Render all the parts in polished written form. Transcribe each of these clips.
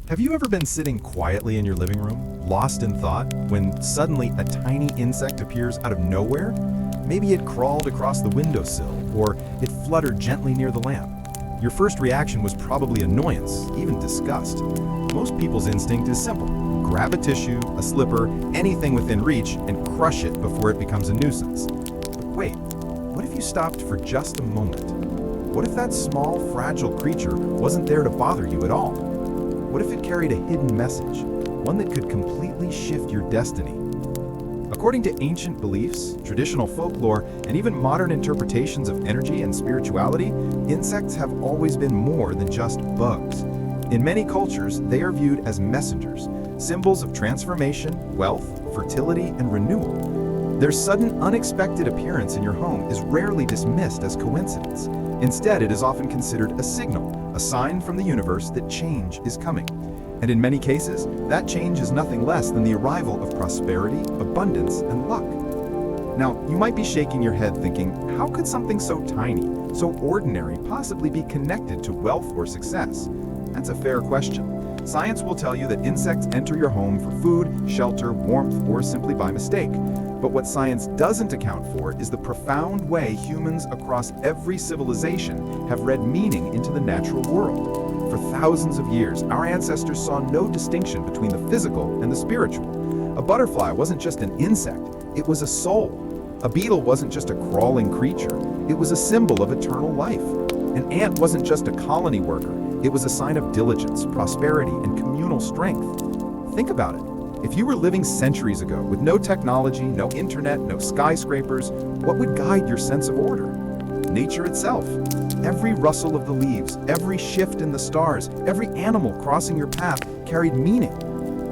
Have you ever been sitting quietly in your living room, lost in thought, when suddenly a tiny insect appears out of nowhere? Maybe it crawled across the windowsill, or it fluttered gently near the lamp. Your first reaction was probably annoyance, even disgust. Most people's instinct is simple. Grab a tissue, a slipper, anything within reach, and crush it before it becomes a nuisance. But wait, what if you stopped for just a moment? What if that small, fragile creature wasn't there to bother you at all? What if it carried a hidden message, one that could completely shift your destiny? According to ancient beliefs, traditional folklore, and even modern interpretations of energy and spirituality, insects have always been more than just bugs. In many cultures, they are viewed as messengers, symbols of transformation, wealth, fertility, and renewal. Their sudden, unexpected appearance in your home is rarely dismissed as coincidence. Instead, it is often considered a signal, a sign from the universe that change is coming. And in many cases, that change is nothing less than the arrival of prosperity, abundance, and luck. Now, you might be shaking your head thinking, how could something so tiny, so ordinary, possibly be connected to wealth or success? That's a fair question. Science will tell you that insects enter your home for food, shelter, warmth, or simply by mistake. But what science doesn't account for is the profound way humans across every civilization have read meaning into the natural world. For thousands of years, our ancestors saw no distinction between the physical and the spiritual. A butterfly wasn't just an insect, it was a soul. A beetle wasn't just a crawling creature, it was a symbol of eternal life. An ant wasn't just a colony worker, it was a sign of diligence, prosperity, and communal strength. Think about it. If you were living centuries ago with no technology, no internet, no skyscrapers, what would guide your sense of order? Nature itself. Every rustle of the leaves, every shift in the stars, every animal crossing your path carried meaning.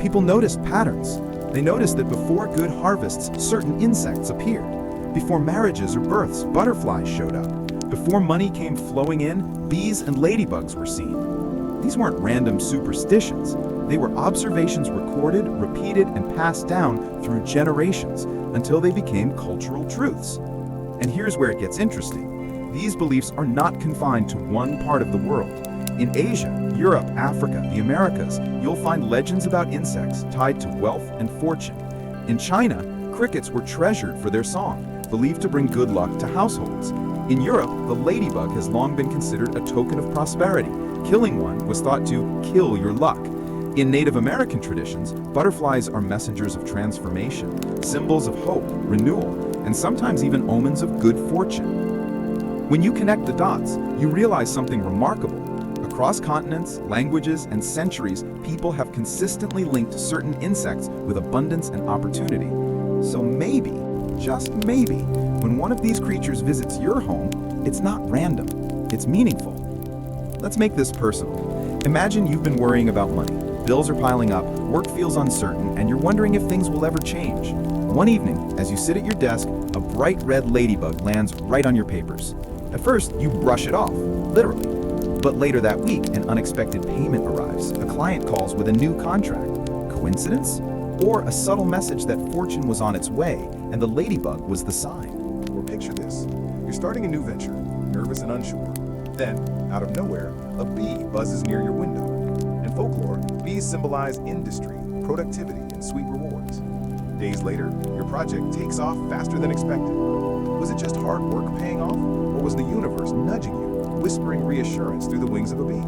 People noticed patterns. They noticed that before good harvests, certain insects appeared. Before marriages or births, butterflies showed up. Before money came flowing in, bees and ladybugs were seen. These weren't random superstitions. They were observations recorded, repeated, and passed down through generations until they became cultural truths. And here's where it gets interesting. These beliefs are not confined to one part of the world. In Asia, Europe, Africa, the Americas, you'll find legends about insects tied to wealth and fortune. In China, crickets were treasured for their song, believed to bring good luck to households. In Europe, the ladybug has long been considered a token of prosperity. Killing one was thought to kill your luck. In Native American traditions, butterflies are messengers of transformation, symbols of hope, renewal, and sometimes even omens of good fortune. When you connect the dots, you realize something remarkable. Across continents, languages, and centuries, people have consistently linked certain insects with abundance and opportunity. So maybe, just maybe, when one of these creatures visits your home, it's not random, it's meaningful. Let's make this personal. Imagine you've been worrying about money. Bills are piling up, work feels uncertain, and you're wondering if things will ever change. One evening, as you sit at your desk, a bright red ladybug lands right on your papers. At first, you brush it off, literally. But later that week, an unexpected payment arrives. A client calls with a new contract. Coincidence? Or a subtle message that fortune was on its way, and the ladybug was the sign. Or picture this. You're starting a new venture, nervous and unsure. Then, out of nowhere, a bee buzzes near your window. In folklore, bees symbolize industry, productivity, and sweet rewards. Days later, your project takes off faster than expected. Was it just hard work paying off, or was the universe nudging you, whispering reassurance through the wings of a bee?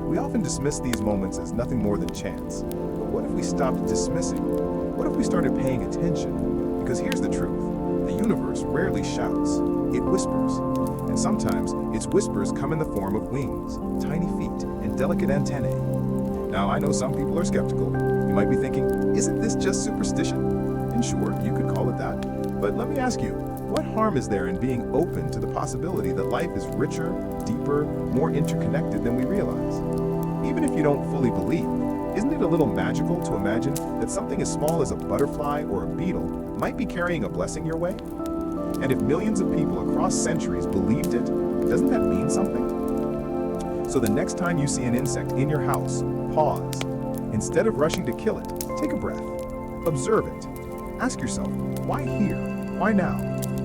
We often dismiss these moments as nothing more than chance. But what if we stopped dismissing? What if we started paying attention? Because here's the truth. The universe rarely shouts, it whispers. And sometimes, its whispers come in the form of wings, tiny feet, and delicate antennae. Now, I know some people are skeptical. You might be thinking, isn't this just superstition? And sure, you could call it that. But let me ask you, what harm is there in being open to the possibility that life is richer, deeper, more interconnected than we realize? Even if you don't fully believe, isn't it a little magical to imagine that something as small as a butterfly or a beetle might be carrying a blessing your way? And if millions of people across centuries believed it, doesn't that mean something? So the next time you see an insect in your house, pause. Instead of rushing to kill it, take a breath. Observe it. Ask yourself, why here? Why now?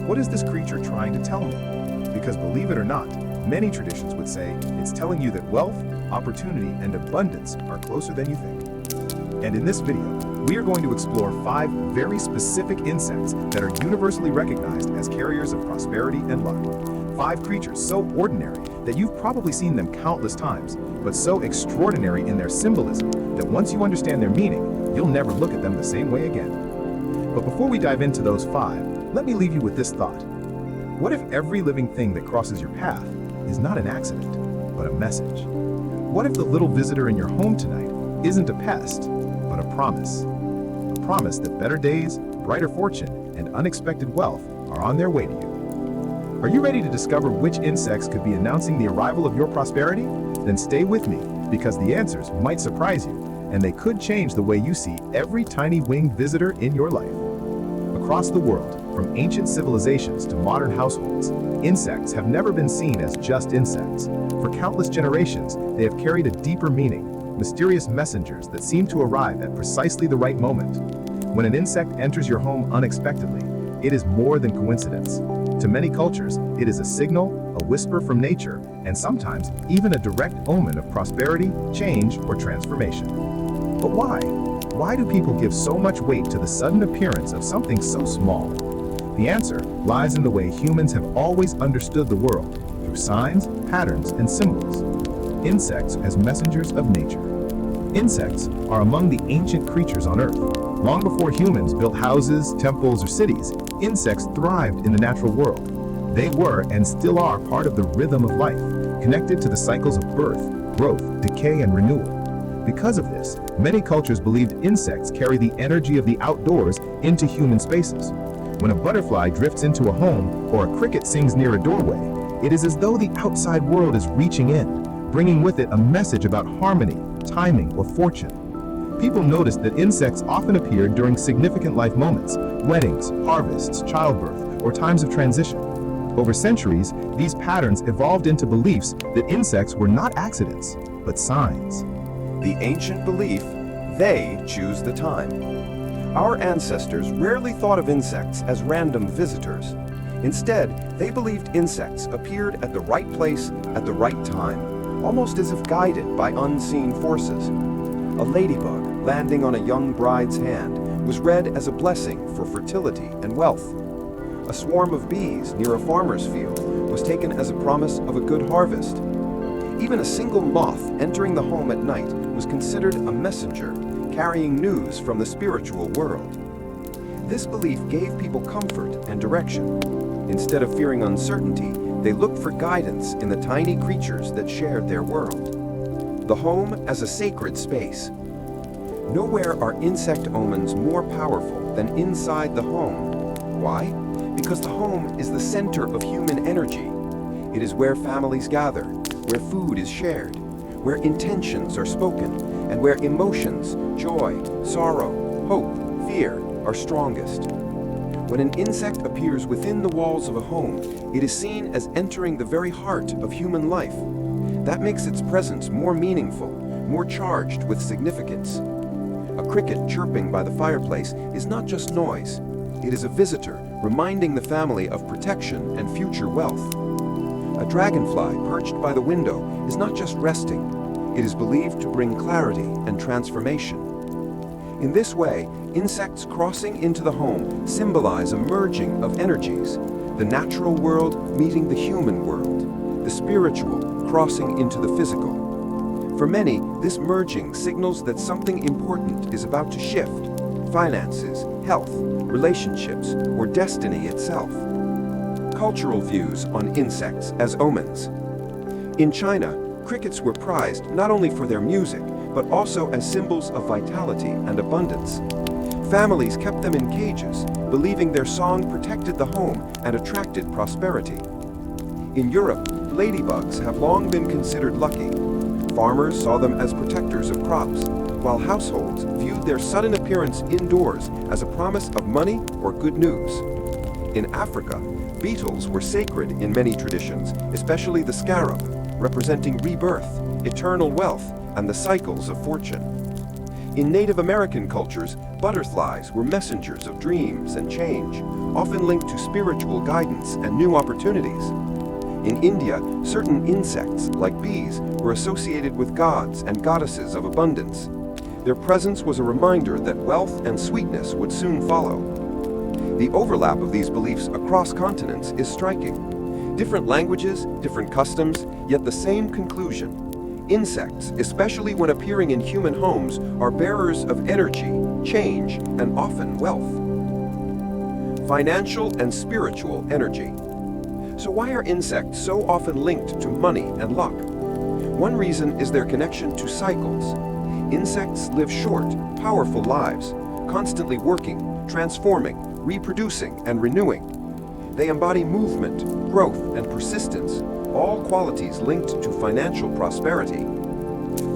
What is this creature trying to tell me? Because believe it or not, Many traditions would say it's telling you that wealth, opportunity, and abundance are closer than you think. And in this video, we are going to explore 5 very specific insects that are universally recognized as carriers of prosperity and luck. 5 creatures so ordinary that you've probably seen them countless times, but so extraordinary in their symbolism that once you understand their meaning, you'll never look at them the same way again. But before we dive into those 5, let me leave you with this thought. What if every living thing that crosses your path is not an accident, but a message? What if the little visitor in your home tonight isn't a pest, but a promise? A promise that better days, brighter fortune, and unexpected wealth are on their way to you. Are you ready to discover which insects could be announcing the arrival of your prosperity? Then stay with me, because the answers might surprise you, and they could change the way you see every tiny winged visitor in your life. Across the world, from ancient civilizations to modern households, insects have never been seen as just insects. For countless generations, they have carried a deeper meaning, mysterious messengers that seem to arrive at precisely the right moment. When an insect enters your home unexpectedly, it is more than coincidence. To many cultures, it is a signal, a whisper from nature, and sometimes even a direct omen of prosperity, change, or transformation. But why? Why do people give so much weight to the sudden appearance of something so small? The answer lies in the way humans have always understood the world, through signs, patterns, and symbols. Insects as messengers of nature. Insects are among the ancient creatures on Earth. Long before humans built houses, temples, or cities, insects thrived in the natural world. They were and still are part of the rhythm of life, connected to the cycles of birth, growth, decay, and renewal. Because of this, many cultures believed insects carry the energy of the outdoors into human spaces. When a butterfly drifts into a home or a cricket sings near a doorway, it is as though the outside world is reaching in, bringing with it a message about harmony, timing, or fortune. People noticed that insects often appeared during significant life moments, weddings, harvests, childbirth, or times of transition. Over centuries, these patterns evolved into beliefs that insects were not accidents, but signs. The ancient belief, they choose the time. Our ancestors rarely thought of insects as random visitors. Instead, they believed insects appeared at the right place at the right time, almost as if guided by unseen forces. A ladybug landing on a young bride's hand was read as a blessing for fertility and wealth. A swarm of bees near a farmer's field was taken as a promise of a good harvest. Even a single moth entering the home at night was considered a messenger, carrying news from the spiritual world. This belief gave people comfort and direction. Instead of fearing uncertainty, they looked for guidance in the tiny creatures that shared their world. The home as a sacred space. Nowhere are insect omens more powerful than inside the home. Why? Because the home is the center of human energy. It is where families gather, where food is shared, where intentions are spoken, and where emotions, joy, sorrow, hope, fear are strongest. When an insect appears within the walls of a home, it is seen as entering the very heart of human life. That makes its presence more meaningful, more charged with significance. A cricket chirping by the fireplace is not just noise. It is a visitor reminding the family of protection and future wealth. A dragonfly perched by the window is not just resting. It is believed to bring clarity and transformation. In this way, insects crossing into the home symbolize a merging of energies, the natural world meeting the human world, the spiritual crossing into the physical. For many, this merging signals that something important is about to shift: finances, health, relationships, or destiny itself. Cultural views on insects as omens. In China, crickets were prized not only for their music, but also as symbols of vitality and abundance. Families kept them in cages, believing their song protected the home and attracted prosperity. In Europe, ladybugs have long been considered lucky. Farmers saw them as protectors of crops, while households viewed their sudden appearance indoors as a promise of money or good news. In Africa, beetles were sacred in many traditions, especially the scarab, representing rebirth, eternal wealth, and the cycles of fortune. In Native American cultures, butterflies were messengers of dreams and change, often linked to spiritual guidance and new opportunities. In India, certain insects, like bees, were associated with gods and goddesses of abundance. Their presence was a reminder that wealth and sweetness would soon follow. The overlap of these beliefs across continents is striking. Different languages, different customs, yet the same conclusion. Insects, especially when appearing in human homes, are bearers of energy, change, and often wealth. Financial and spiritual energy. So why are insects so often linked to money and luck? One reason is their connection to cycles. Insects live short, powerful lives, constantly working, transforming, reproducing, and renewing. They embody movement, growth, and persistence, all qualities linked to financial prosperity.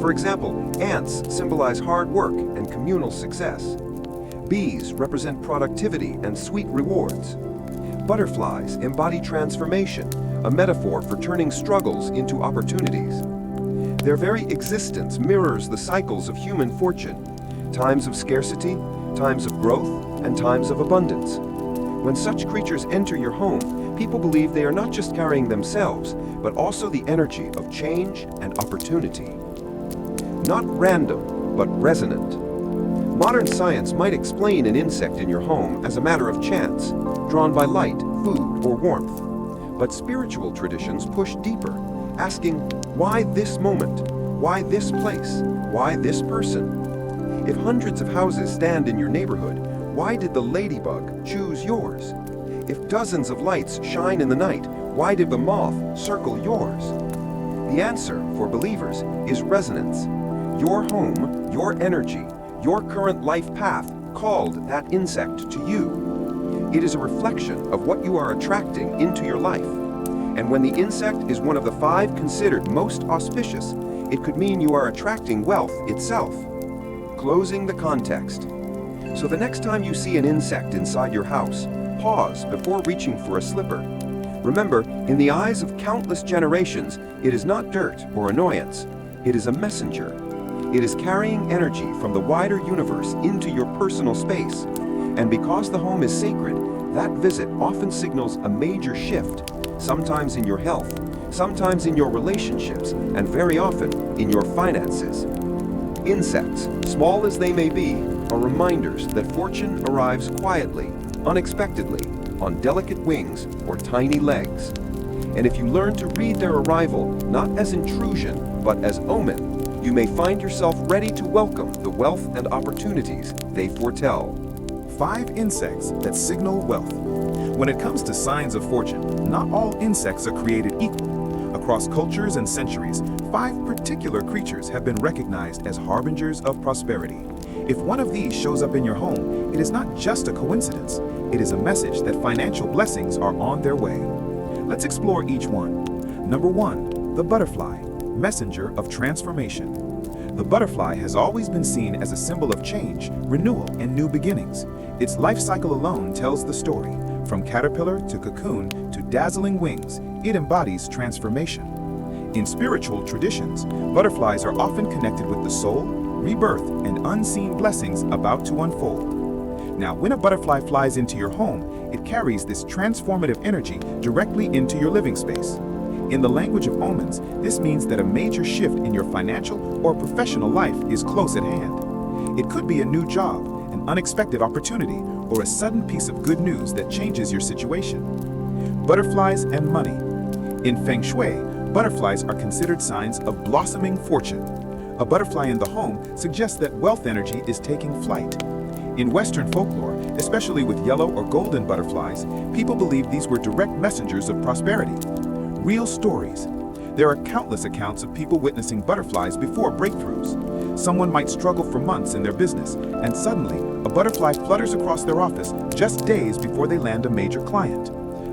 For example, ants symbolize hard work and communal success. Bees represent productivity and sweet rewards. Butterflies embody transformation, a metaphor for turning struggles into opportunities. Their very existence mirrors the cycles of human fortune, times of scarcity, times of growth, and times of abundance. When such creatures enter your home, people believe they are not just carrying themselves, but also the energy of change and opportunity. Not random, but resonant. Modern science might explain an insect in your home as a matter of chance, drawn by light, food, or warmth. But spiritual traditions push deeper, asking, why this moment? Why this place? Why this person? If hundreds of houses stand in your neighborhood, why did the ladybug choose yours? If dozens of lights shine in the night, why did the moth circle yours? The answer, for believers, is resonance. Your home, your energy, your current life path called that insect to you. It is a reflection of what you are attracting into your life. And when the insect is one of the 5 considered most auspicious, it could mean you are attracting wealth itself. Closing the context. So the next time you see an insect inside your house, pause before reaching for a slipper. Remember, in the eyes of countless generations, it is not dirt or annoyance. It is a messenger. It is carrying energy from the wider universe into your personal space. And because the home is sacred, that visit often signals a major shift, sometimes in your health, sometimes in your relationships, and very often in your finances. Insects, small as they may be, are reminders that fortune arrives quietly, unexpectedly, on delicate wings or tiny legs. And if you learn to read their arrival not as intrusion, but as omen, you may find yourself ready to welcome the wealth and opportunities they foretell. 5 insects that signal wealth. When it comes to signs of fortune, not all insects are created equal. Across cultures and centuries, 5 particular creatures have been recognized as harbingers of prosperity. If one of these shows up in your home, it is not just a coincidence. It is a message that financial blessings are on their way. Let's explore each one. Number 1, the butterfly, messenger of transformation. The butterfly has always been seen as a symbol of change, renewal, and new beginnings. Its life cycle alone tells the story. From caterpillar to cocoon to dazzling wings, it embodies transformation. In spiritual traditions, butterflies are often connected with the soul, rebirth, and unseen blessings about to unfold. Now, when a butterfly flies into your home, it carries this transformative energy directly into your living space. In the language of omens, this means that a major shift in your financial or professional life is close at hand. It could be a new job, an unexpected opportunity, or a sudden piece of good news that changes your situation. Butterflies and money. In Feng Shui, butterflies are considered signs of blossoming fortune. A butterfly in the home suggests that wealth energy is taking flight. In Western folklore, especially with yellow or golden butterflies, people believe these were direct messengers of prosperity. Real stories. There are countless accounts of people witnessing butterflies before breakthroughs. Someone might struggle for months in their business, and suddenly, a butterfly flutters across their office just days before they land a major client.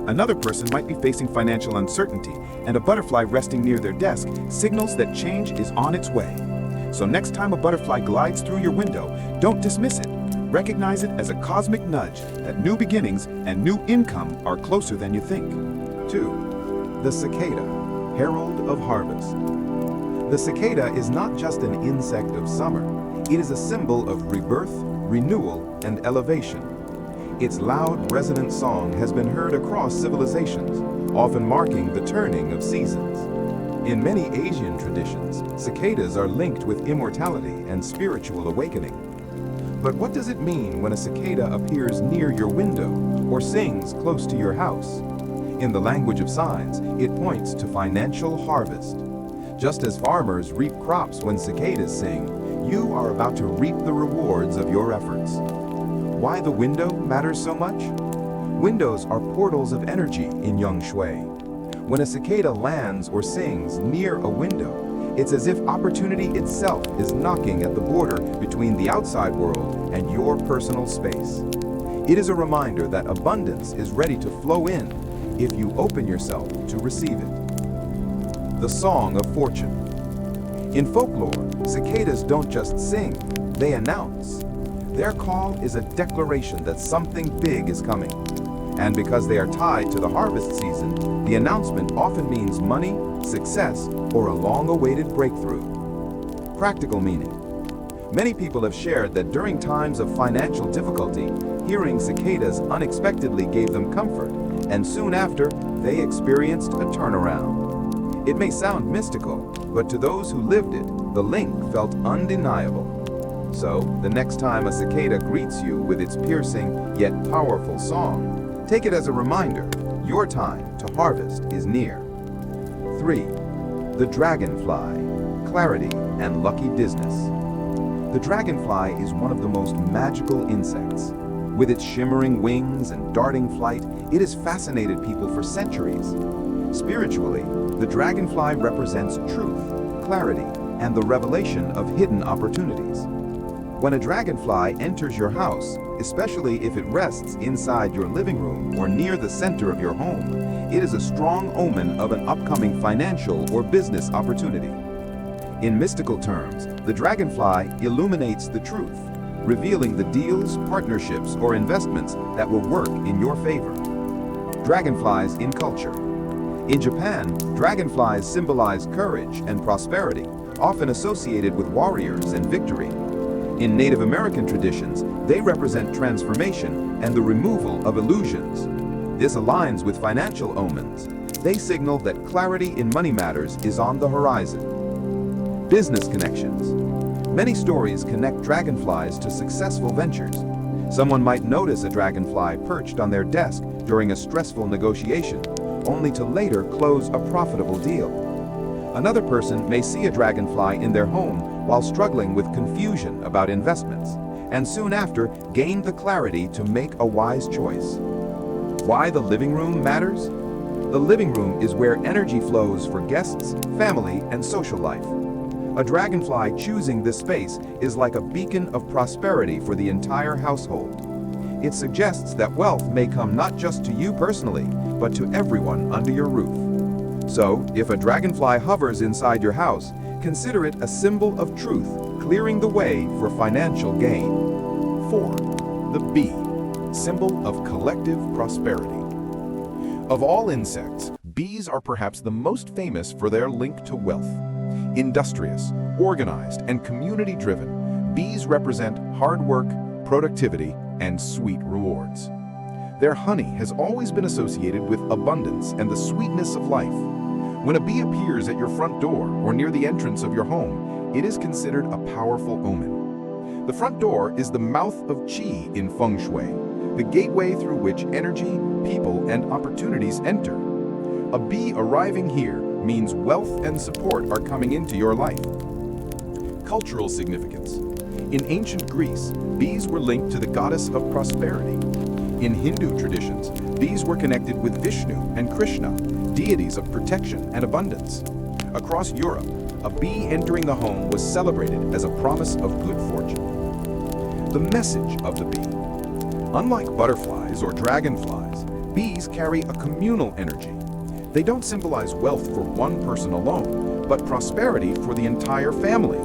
Another person might be facing financial uncertainty, and a butterfly resting near their desk signals that change is on its way. So next time a butterfly glides through your window, don't dismiss it. Recognize it as a cosmic nudge that new beginnings and new income are closer than you think. 2. The cicada, herald of harvest. The cicada is not just an insect of summer. It is a symbol of rebirth, renewal, and elevation. Its loud, resonant song has been heard across civilizations, often marking the turning of seasons. In many Asian traditions, cicadas are linked with immortality and spiritual awakening. But what does it mean when a cicada appears near your window or sings close to your house? In the language of signs, it points to financial harvest. Just as farmers reap crops when cicadas sing, you are about to reap the rewards of your efforts. Why the window matters so much? Windows are portals of energy in Yang Shui. When a cicada lands or sings near a window, it's as if opportunity itself is knocking at the border between the outside world and your personal space. It is a reminder that abundance is ready to flow in if you open yourself to receive it. The Song of Fortune. In folklore, cicadas don't just sing, they announce. Their call is a declaration that something big is coming. And because they are tied to the harvest season, the announcement often means money, success, or a long-awaited breakthrough. Practical meaning. Many people have shared that during times of financial difficulty, hearing cicadas unexpectedly gave them comfort, and soon after, they experienced a turnaround. It may sound mystical, but to those who lived it, the link felt undeniable. So, the next time a cicada greets you with its piercing yet powerful song, take it as a reminder, your time to harvest is near. 3. The dragonfly, clarity and lucky business. The dragonfly is one of the most magical insects. With its shimmering wings and darting flight, it has fascinated people for centuries. Spiritually, the dragonfly represents truth, clarity, and the revelation of hidden opportunities. When a dragonfly enters your house, especially if it rests inside your living room or near the center of your home, it is a strong omen of an upcoming financial or business opportunity. In mystical terms, the dragonfly illuminates the truth, revealing the deals, partnerships, or investments that will work in your favor. Dragonflies in culture. In Japan, dragonflies symbolize courage and prosperity, often associated with warriors and victory. In Native American traditions, they represent transformation and the removal of illusions. This aligns with financial omens. They signal that clarity in money matters is on the horizon. Business connections. Many stories connect dragonflies to successful ventures. Someone might notice a dragonfly perched on their desk during a stressful negotiation, only to later close a profitable deal. Another person may see a dragonfly in their home while struggling with confusion about investments, and soon after gain the clarity to make a wise choice. Why the living room matters? The living room is where energy flows for guests, family, and social life. A dragonfly choosing this space is like a beacon of prosperity for the entire household. It suggests that wealth may come not just to you personally, but to everyone under your roof. So, if a dragonfly hovers inside your house, consider it a symbol of truth, clearing the way for financial gain. 4. The bee, symbol of collective prosperity. Of all insects, bees are perhaps the most famous for their link to wealth. Industrious, organized, and community-driven, bees represent hard work, productivity, and sweet rewards. Their honey has always been associated with abundance and the sweetness of life. When a bee appears at your front door or near the entrance of your home, it is considered a powerful omen. The front door is the mouth of qi in feng shui, the gateway through which energy, people, and opportunities enter. A bee arriving here means wealth and support are coming into your life. Cultural significance. In ancient Greece, bees were linked to the goddess of prosperity. In Hindu traditions, bees were connected with Vishnu and Krishna, deities of protection and abundance. Across Europe, a bee entering the home was celebrated as a promise of good fortune. The message of the bee. Unlike butterflies or dragonflies, bees carry a communal energy. They don't symbolize wealth for one person alone, but prosperity for the entire family.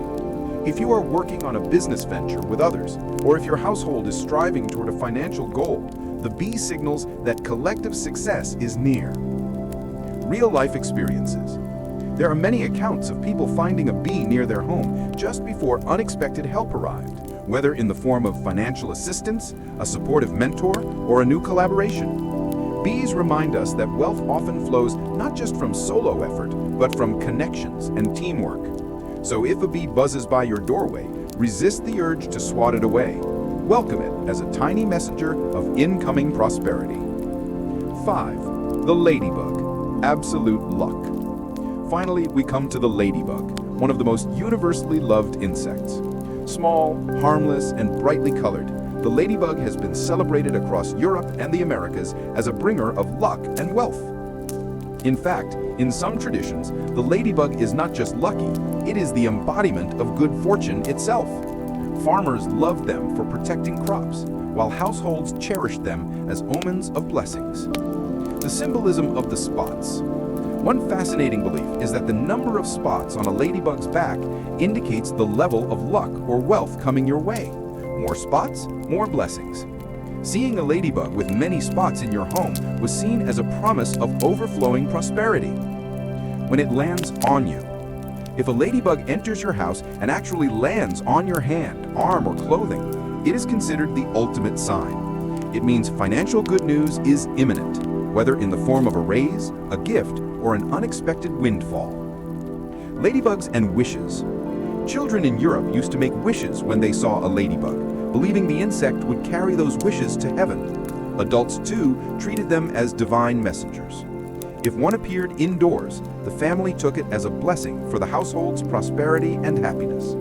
If you are working on a business venture with others, or if your household is striving toward a financial goal, the bee signals that collective success is near. Real-life experiences. There are many accounts of people finding a bee near their home just before unexpected help arrived, whether in the form of financial assistance, a supportive mentor, or a new collaboration. Bees remind us that wealth often flows not just from solo effort, but from connections and teamwork. So if a bee buzzes by your doorway, resist the urge to swat it away. Welcome it as a tiny messenger of incoming prosperity. 5. The ladybug. Absolute luck. Finally, we come to the ladybug, one of the most universally loved insects. Small, harmless, and brightly colored, the ladybug has been celebrated across Europe and the Americas as a bringer of luck and wealth. In fact, in some traditions, the ladybug is not just lucky, it is the embodiment of good fortune itself. Farmers loved them for protecting crops, while households cherished them as omens of blessings. The symbolism of the spots. One fascinating belief is that the number of spots on a ladybug's back indicates the level of luck or wealth coming your way. More spots, more blessings. Seeing a ladybug with many spots in your home was seen as a promise of overflowing prosperity. When it lands on you. If a ladybug enters your house and actually lands on your hand, arm, or clothing, it is considered the ultimate sign. It means financial good news is imminent, whether in the form of a raise, a gift, or an unexpected windfall. Ladybugs and wishes. Children in Europe used to make wishes when they saw a ladybug, believing the insect would carry those wishes to heaven. Adults, too, treated them as divine messengers. If one appeared indoors, the family took it as a blessing for the household's prosperity and happiness.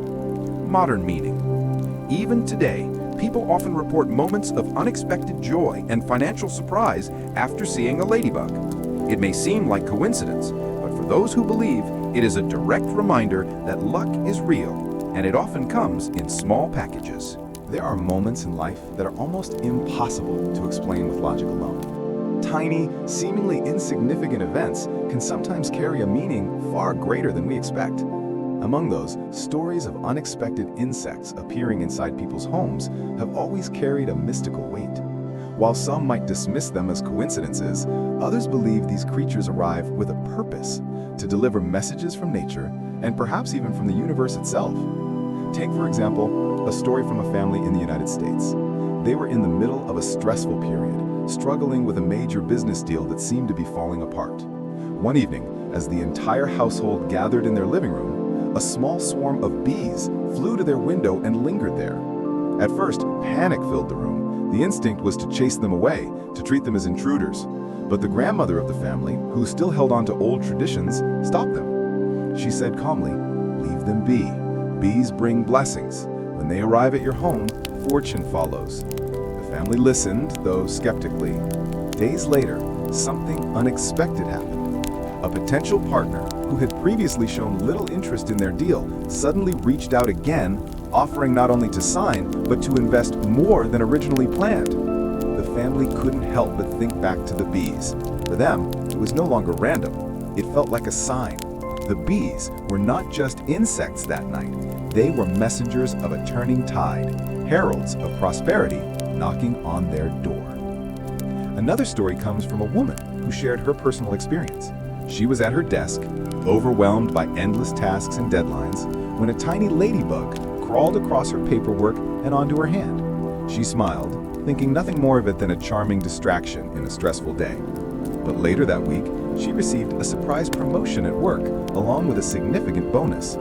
Modern meaning. Even today, people often report moments of unexpected joy and financial surprise after seeing a ladybug. It may seem like coincidence, but for those who believe, it is a direct reminder that luck is real, and it often comes in small packages. There are moments in life that are almost impossible to explain with logic alone. Tiny, seemingly insignificant events can sometimes carry a meaning far greater than we expect. Among those, stories of unexpected insects appearing inside people's homes have always carried a mystical weight. While some might dismiss them as coincidences, others believe these creatures arrive with a purpose to deliver messages from nature and perhaps even from the universe itself. Take, for example, a story from a family in the United States. They were in the middle of a stressful period, struggling with a major business deal that seemed to be falling apart. One evening, as the entire household gathered in their living room, a small swarm of bees flew to their window and lingered there. At first, panic filled the room. The instinct was to chase them away, to treat them as intruders. But the grandmother of the family, who still held on to old traditions, stopped them. She said calmly, "Leave them be. Bees bring blessings. When they arrive at your home, fortune follows." The family listened, though skeptically. Days later, something unexpected happened. A potential partner, who had previously shown little interest in their deal, suddenly reached out again, offering not only to sign, but to invest more than originally planned. The family couldn't help but think back to the bees. For them, it was no longer random. It felt like a sign. The bees were not just insects that night. They were messengers of a turning tide, heralds of prosperity knocking on their door. Another story comes from a woman who shared her personal experience. She was at her desk, overwhelmed by endless tasks and deadlines, when a tiny ladybug crawled across her paperwork and onto her hand. She smiled, thinking nothing more of it than a charming distraction in a stressful day. But later that week, she received a surprise promotion at work, along with a significant bonus.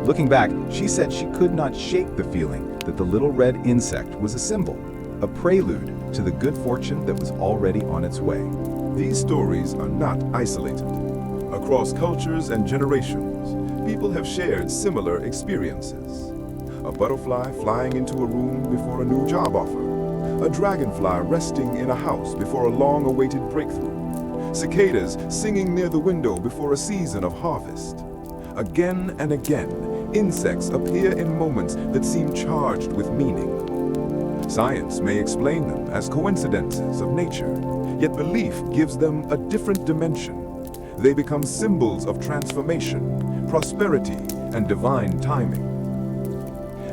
Looking back, she said she could not shake the feeling that the little red insect was a symbol, a prelude to the good fortune that was already on its way. These stories are not isolated. Across cultures and generations, people have shared similar experiences. A butterfly flying into a room before a new job offer. A dragonfly resting in a house before a long-awaited breakthrough. Cicadas singing near the window before a season of harvest. Again and again, insects appear in moments that seem charged with meaning. Science may explain them as coincidences of nature, yet belief gives them a different dimension. They become symbols of transformation, prosperity, and divine timing.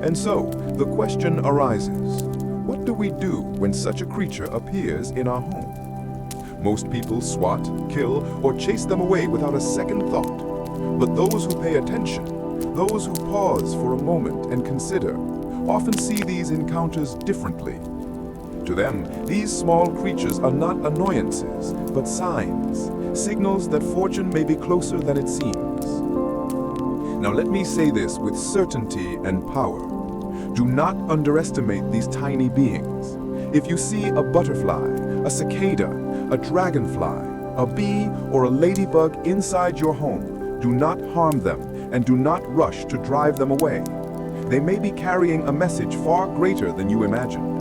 And so, the question arises, what do we do when such a creature appears in our home? Most people swat, kill, or chase them away without a second thought. But those who pay attention, those who pause for a moment and consider, often see these encounters differently. To them, these small creatures are not annoyances, but signs, signals that fortune may be closer than it seems. Now let me say this with certainty and power. Do not underestimate these tiny beings. If you see a butterfly, a cicada, a dragonfly, a bee, or a ladybug inside your home, do not harm them and do not rush to drive them away. They may be carrying a message far greater than you imagine.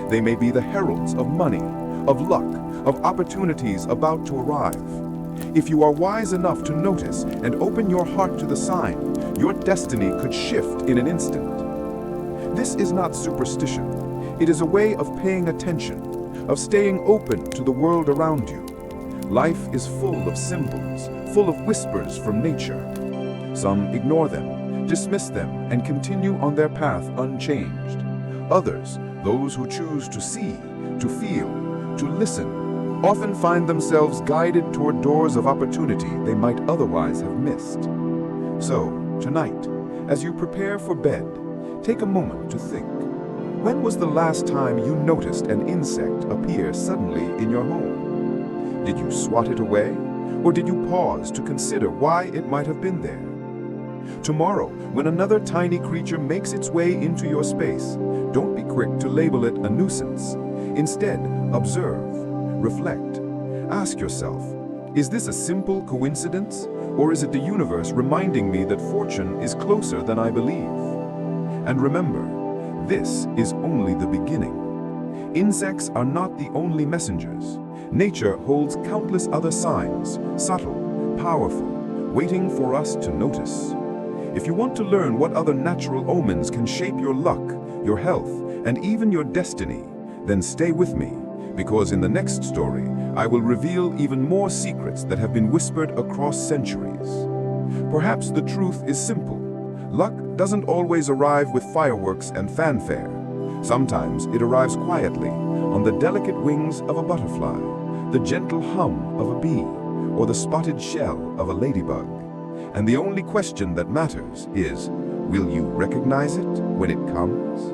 They may be the heralds of money, of luck, of opportunities about to arrive. If you are wise enough to notice and open your heart to the sign, your destiny could shift in an instant. This is not superstition. It is a way of paying attention, of staying open to the world around you. Life is full of symbols, full of whispers from nature. Some ignore them, dismiss them, and continue on their path unchanged. Others, those who choose to see, to feel, to listen, often find themselves guided toward doors of opportunity they might otherwise have missed. So, tonight, as you prepare for bed, take a moment to think. When was the last time you noticed an insect appear suddenly in your home? Did you swat it away, or did you pause to consider why it might have been there? Tomorrow, when another tiny creature makes its way into your space, don't be quick to label it a nuisance. Instead, observe, reflect. Ask yourself, is this a simple coincidence, or is it the universe reminding me that fortune is closer than I believe? And remember, this is only the beginning. Insects are not the only messengers. Nature holds countless other signs, subtle, powerful, waiting for us to notice. If you want to learn what other natural omens can shape your luck, your health, and even your destiny, then stay with me, because in the next story, I will reveal even more secrets that have been whispered across centuries. Perhaps the truth is simple. Luck doesn't always arrive with fireworks and fanfare. Sometimes it arrives quietly, on the delicate wings of a butterfly, the gentle hum of a bee, or the spotted shell of a ladybug. And the only question that matters is, will you recognize it when it comes?